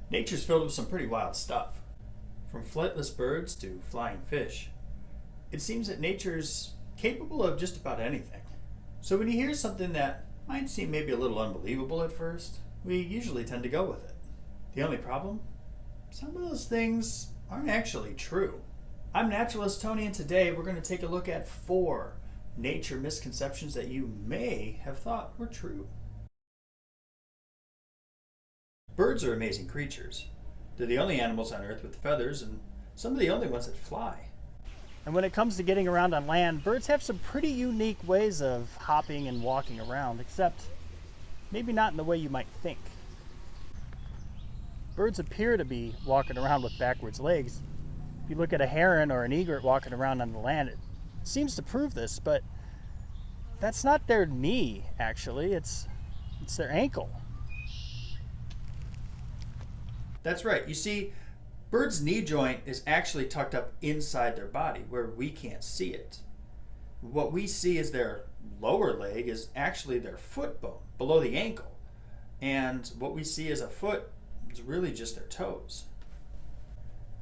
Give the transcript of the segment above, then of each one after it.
Nature's filled with some pretty wild stuff. From flightless birds to flying fish, it seems that nature's capable of just about anything. So when you hear something that might seem maybe a little unbelievable at first, we usually tend to go with it. The only problem? Some of those things aren't actually true. I'm Naturalist Tony, and today we're going to take a look at 4 nature misconceptions that you may have thought were true. Birds are amazing creatures. They're the only animals on Earth with feathers and some of the only ones that fly. And when it comes to getting around on land, birds have some pretty unique ways of hopping and walking around, except maybe not in the way you might think. Birds appear to be walking around with backwards legs. If you look at a heron or an egret walking around on the land, it seems to prove this, but that's not their knee, actually. It's their ankle. That's right. You see, birds' knee joint is actually tucked up inside their body where we can't see it. What we see as their lower leg is actually their foot bone below the ankle. And what we see as a foot is really just their toes.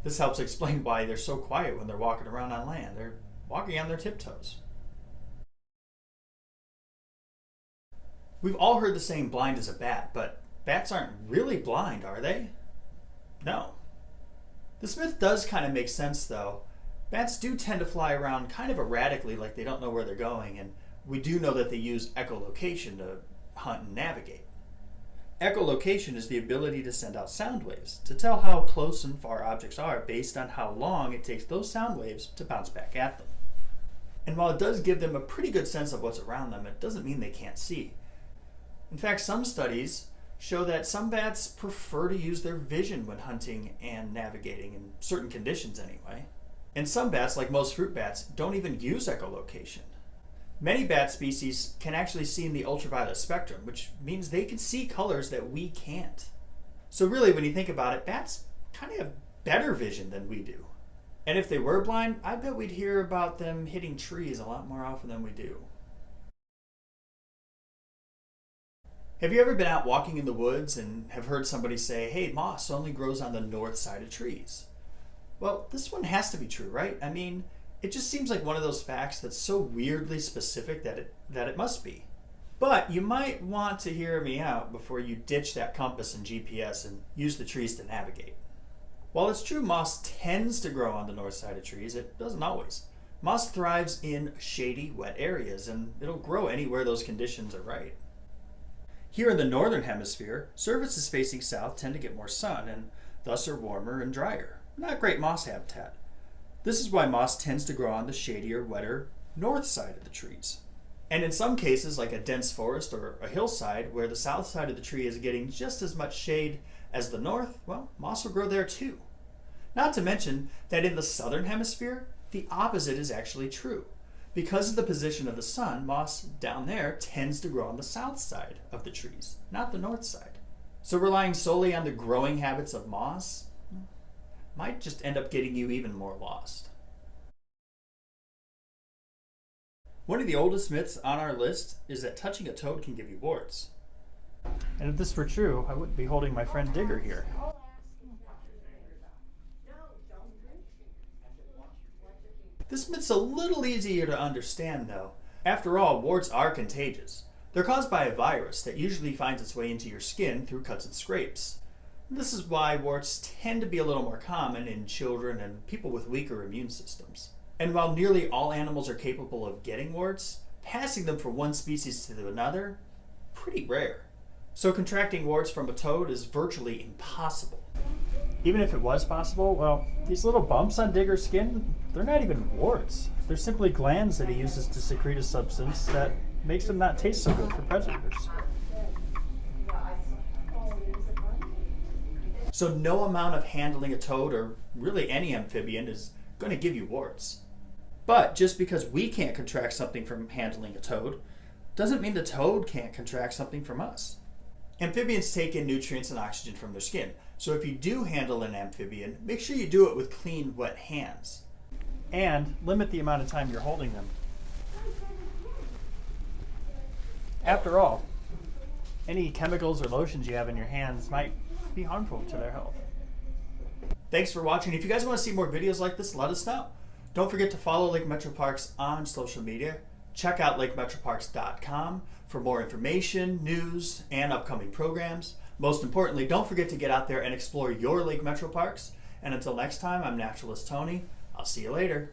This helps explain why they're so quiet when they're walking around on land. They're walking on their tiptoes. We've all heard the saying blind as a bat, but bats aren't really blind, are they? No. This myth does kind of make sense, though. Bats do tend to fly around kind of erratically, like they don't know where they're going, and we do know that they use echolocation to hunt and navigate. Echolocation is the ability to send out sound waves to tell how close and far objects are based on how long it takes those sound waves to bounce back at them. And while it does give them a pretty good sense of what's around them, it doesn't mean they can't see. In fact, some studies show that some bats prefer to use their vision when hunting and navigating, in certain conditions anyway. And some bats, like most fruit bats, don't even use echolocation. Many bat species can actually see in the ultraviolet spectrum, which means they can see colors that we can't. So really, when you think about it, bats kind of have better vision than we do. And if they were blind, I bet we'd hear about them hitting trees a lot more often than we do. Have you ever been out walking in the woods and have heard somebody say, hey, moss only grows on the north side of trees? Well, this one has to be true, right? I mean, it just seems like one of those facts that's so weirdly specific that it must be. But you might want to hear me out before you ditch that compass and GPS and use the trees to navigate. While it's true moss tends to grow on the north side of trees, it doesn't always. Moss thrives in shady, wet areas, and it'll grow anywhere those conditions are right. Here in the northern hemisphere, surfaces facing south tend to get more sun and thus are warmer and drier. Not great moss habitat. This is why moss tends to grow on the shadier, wetter north side of the trees. And in some cases, like a dense forest or a hillside where the south side of the tree is getting just as much shade as the north, well, moss will grow there too. Not to mention that in the southern hemisphere, the opposite is actually true. Because of the position of the sun, moss down there tends to grow on the south side of the trees, not the north side. So relying solely on the growing habits of moss might just end up getting you even more lost. One of the oldest myths on our list is that touching a toad can give you warts. And if this were true, I wouldn't be holding my friend Digger here. This myth's a little easier to understand, though. After all, warts are contagious. They're caused by a virus that usually finds its way into your skin through cuts and scrapes. This is why warts tend to be a little more common in children and people with weaker immune systems. And while nearly all animals are capable of getting warts, passing them from one species to another, pretty rare. So contracting warts from a toad is virtually impossible. Even if it was possible, well, these little bumps on Digger's skin, they're not even warts. They're simply glands that he uses to secrete a substance that makes them not taste so good for predators. So no amount of handling a toad, or really any amphibian, is going to give you warts. But just because we can't contract something from handling a toad, doesn't mean the toad can't contract something from us. Amphibians take in nutrients and oxygen from their skin. So if you do handle an amphibian, make sure you do it with clean, wet hands. And limit the amount of time you're holding them. After all, any chemicals or lotions you have in your hands might be harmful to their health. Thanks for watching. If you guys want to see more videos like this, let us know. Don't forget to follow Lake Metro Parks on social media. Check out lakemetroparks.com for more information, news, and upcoming programs. Most importantly, don't forget to get out there and explore your Lake Metro Parks. And until next time, I'm Naturalist Tony. I'll see you later.